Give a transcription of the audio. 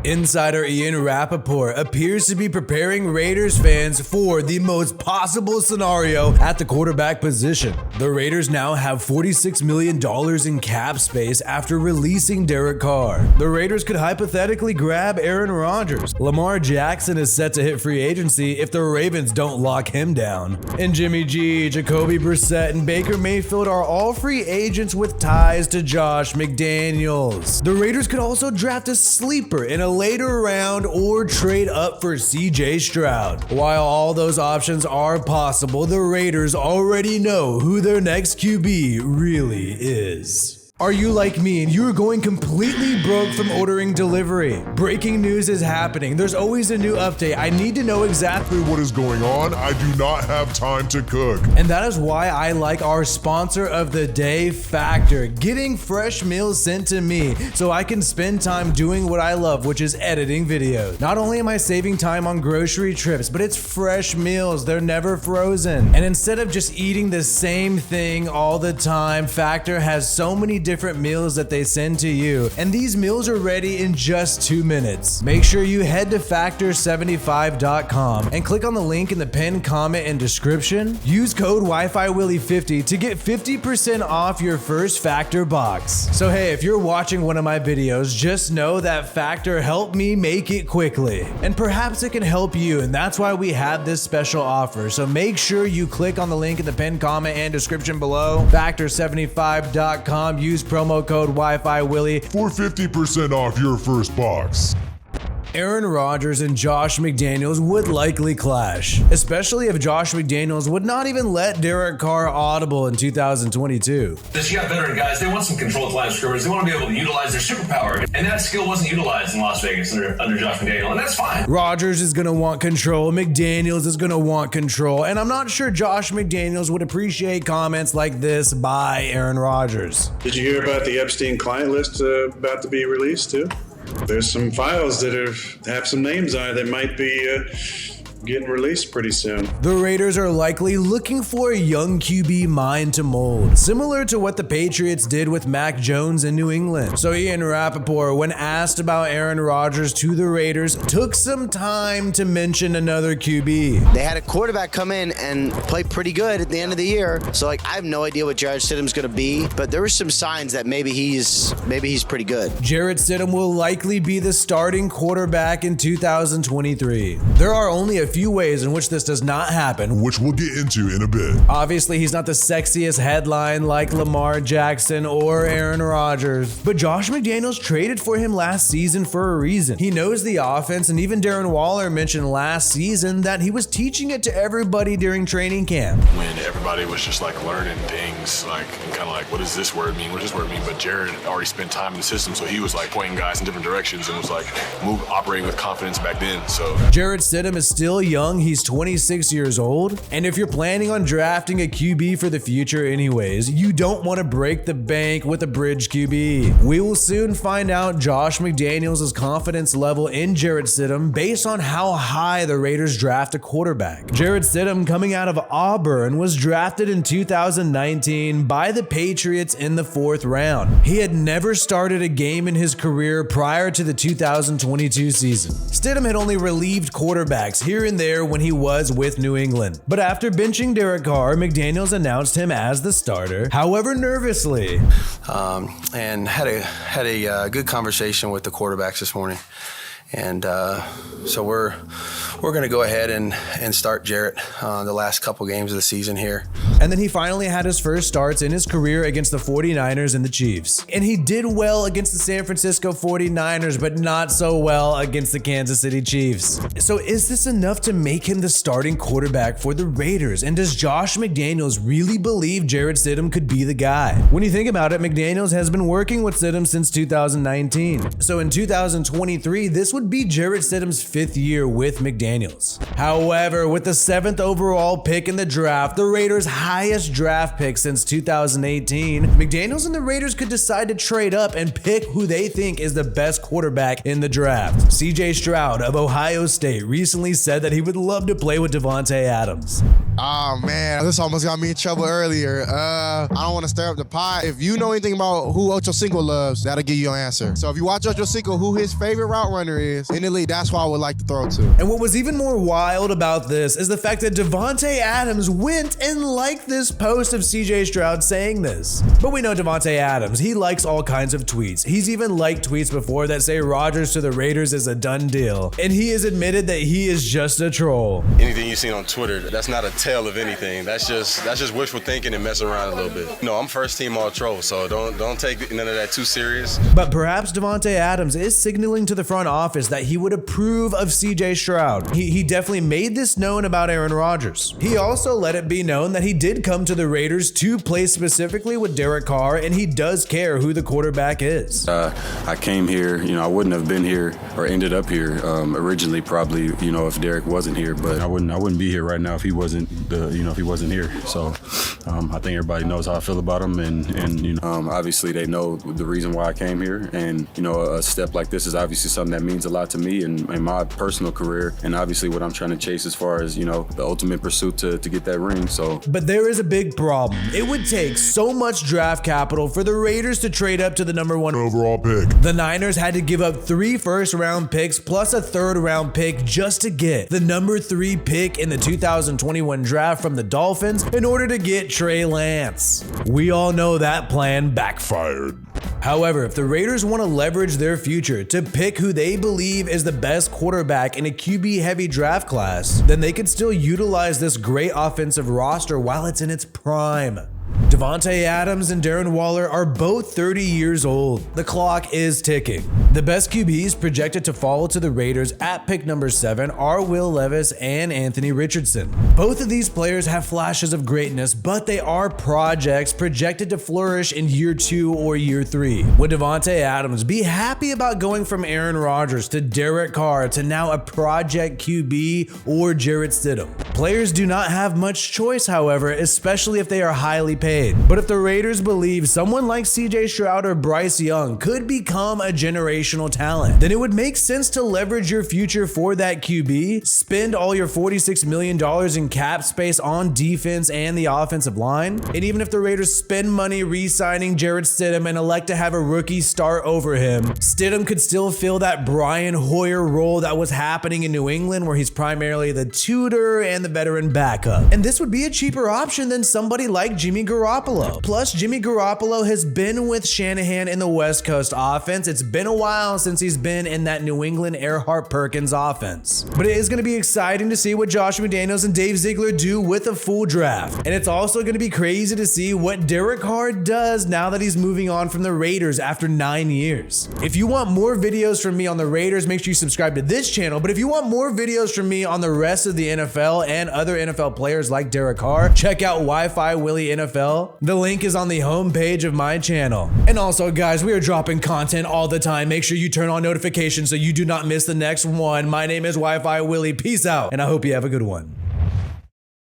Insider Ian Rappaport appears to be preparing Raiders fans for the most possible scenario at the quarterback position. The Raiders now have $46 million in cap space after releasing Derek Carr. The Raiders could hypothetically grab Aaron Rodgers. Lamar Jackson is set to hit free agency if the Ravens don't lock him down. And Jimmy G, Jacoby Brissett, and Baker Mayfield are all free agents with ties to Josh McDaniels. The Raiders could also draft a sleeper in a later round or trade up for CJ Stroud. While all those options are possible, the Raiders already know who their next QB really is. Are you like me and you're going completely broke from ordering delivery? Breaking news is happening. There's always a new update. I need to know exactly what is going on. I do not have time to cook. And that is why I like our sponsor of the day, Factor. Getting fresh meals sent to me so I can spend time doing what I love, which is editing videos. Not only am I saving time on grocery trips, but it's fresh meals. They're never frozen. And instead of just eating the same thing all the time, Factor has so many different meals that they send to you, and these meals are ready in just 2 minutes. Make sure you head to factor75.com and click on the link in the pinned comment and description. Use code WiFiWillie50 to get 50% off your first Factor box. So hey, if you're watching one of my videos, just know that Factor helped me make it quickly, and perhaps it can help you, and that's why we have this special offer. So make sure you click on the link in the pinned comment and description below. Factor75.com. Use promo code WiFiWillie for 50% off your first box. Aaron Rodgers and Josh McDaniels would likely clash, especially if Josh McDaniels would not even let Derek Carr audible in 2022. You got veteran guys, they want some control at line of scrimmage. They want to be able to utilize their superpower, and that skill wasn't utilized in Las Vegas under Josh McDaniels, and that's fine. Rodgers is going to want control, McDaniels is going to want control, and I'm not sure Josh McDaniels would appreciate comments like this by Aaron Rodgers. Did you hear about the Epstein client list about to be released too? There's some files that have some names on it that might be getting released pretty soon. The Raiders are likely looking for a young QB mind to mold, similar to what the Patriots did with Mac Jones in New England. So Ian Rappaport, when asked about Aaron Rodgers to the Raiders, took some time to mention another QB. They had a quarterback come in and play pretty good at the end of the year. So I have no idea what Jarrett Stidham's going to be, but there were some signs that maybe he's pretty good. Jarrett Stidham will likely be the starting quarterback in 2023. There are only a few ways in which this does not happen, which we'll get into in a bit. Obviously, he's not the sexiest headline like Lamar Jackson or Aaron Rodgers, but Josh McDaniels traded for him last season for a reason. He knows the offense, and even Darren Waller mentioned last season that he was teaching it to everybody during training camp. When everybody was just like learning things, like kind of like, what does this word mean? What does this word mean? But Jared already spent time in the system, so he was like pointing guys in different directions and was like operating with confidence back then. So Jarrett Stidham is still young. He's 26 years old. And if you're planning on drafting a QB for the future anyways, you don't want to break the bank with a bridge QB. We will soon find out Josh McDaniels' confidence level in Jarrett Stidham based on how high the Raiders draft a quarterback. Jarrett Stidham, coming out of Auburn, was drafted in 2019 by the Patriots in the 4th round. He had never started a game in his career prior to the 2022 season. Stidham had only relieved quarterbacks here and there when he was with New England. But after benching Derek Carr, McDaniels announced him as the starter, however nervously. And had a good conversation with the quarterbacks this morning. And so we're going to go ahead and start Jarrett the last couple games of the season here. And then he finally had his first starts in his career against the 49ers and the Chiefs. And he did well against the San Francisco 49ers, but not so well against the Kansas City Chiefs. So is this enough to make him the starting quarterback for the Raiders? And does Josh McDaniels really believe Jarrett Stidham could be the guy? When you think about it, McDaniels has been working with Stidham since 2019. So in 2023, this would be Jarrett Stidham's 5th year with McDaniels. However, with the 7th overall pick in the draft, the Raiders' highest draft pick since 2018, McDaniels and the Raiders could decide to trade up and pick who they think is the best quarterback in the draft. CJ Stroud of Ohio State recently said that he would love to play with Devontae Adams. Oh man, this almost got me in trouble earlier. I don't want to stir up the pot. If you know anything about who Ocho Cinco loves, that'll give you your answer. So if you watch Ocho Cinco, who his favorite route runner is in the league, that's who I would like to throw to. And what was even more wild about this is the fact that Davante Adams went and liked this post of CJ Stroud saying this. But we know Davante Adams, he likes all kinds of tweets. He's even liked tweets before that say Rodgers to the Raiders is a done deal. And he has admitted that he is just a troll. Anything you've seen on Twitter, that's not a tale of anything. That's just wishful thinking and messing around a little bit. No, I'm first team all troll, so don't take none of that too serious. But perhaps Davante Adams is signaling to the front office that he would approve of CJ Stroud. He definitely made this known about Aaron Rodgers. He also let it be known that he did come to the Raiders to play specifically with Derek Carr, and he does care who the quarterback is. I came here, I wouldn't have been here or ended up here originally probably, if Derek wasn't here, but I wouldn't be here right now if he wasn't here. So I think everybody knows how I feel about him, and obviously they know the reason why I came here, and a step like this is obviously something that means a lot to me and my personal career, and obviously what I'm trying to chase as far as the ultimate pursuit to get that ring. So, but there is a big problem. It would take so much draft capital for the Raiders to trade up to the #1 overall pick. The Niners had to give up 3 first-round picks plus a third-round pick just to get the #3 pick in the 2021 draft from the Dolphins in order to get Trey Lance. We all know that plan backfired. However, if the Raiders want to leverage their future to pick who they believe is the best quarterback in a QB-heavy draft class, then they could still utilize this great offensive roster while it's in its prime. Davante Adams and Darren Waller are both 30 years old. The clock is ticking. The best QBs projected to fall to the Raiders at pick #7 are Will Levis and Anthony Richardson. Both of these players have flashes of greatness, but they are projects projected to flourish in year 2 or year 3. Would Davante Adams be happy about going from Aaron Rodgers to Derek Carr to now a project QB or Jarrett Stidham? Players do not have much choice, however, especially if they are highly paid. But if the Raiders believe someone like CJ Stroud or Bryce Young could become a generational talent, then it would make sense to leverage your future for that QB, spend all your $46 million in cap space on defense and the offensive line, and even if the Raiders spend money re-signing Jarrett Stidham and elect to have a rookie start over him, Stidham could still fill that Brian Hoyer role that was happening in New England, where he's primarily the tutor and the veteran backup. And this would be a cheaper option than somebody like Jimmy Garoppolo. Plus, Jimmy Garoppolo has been with Shanahan in the West Coast offense. It's been a while since he's been in that New England Earhart-Perkins offense. But it is going to be exciting to see what Josh McDaniels and Dave Ziegler do with a full draft. And it's also going to be crazy to see what Derek Carr does now that he's moving on from the Raiders after 9 years. If you want more videos from me on the Raiders, make sure you subscribe to this channel. But if you want more videos from me on the rest of the NFL and other NFL players like Derek Carr, check out WiFiWillie NFL. The link is on the homepage of my channel. And also, guys, we are dropping content all the time. Make sure you turn on notifications so you do not miss the next one. My name is WiFiWillie. Peace out, and I hope you have a good one.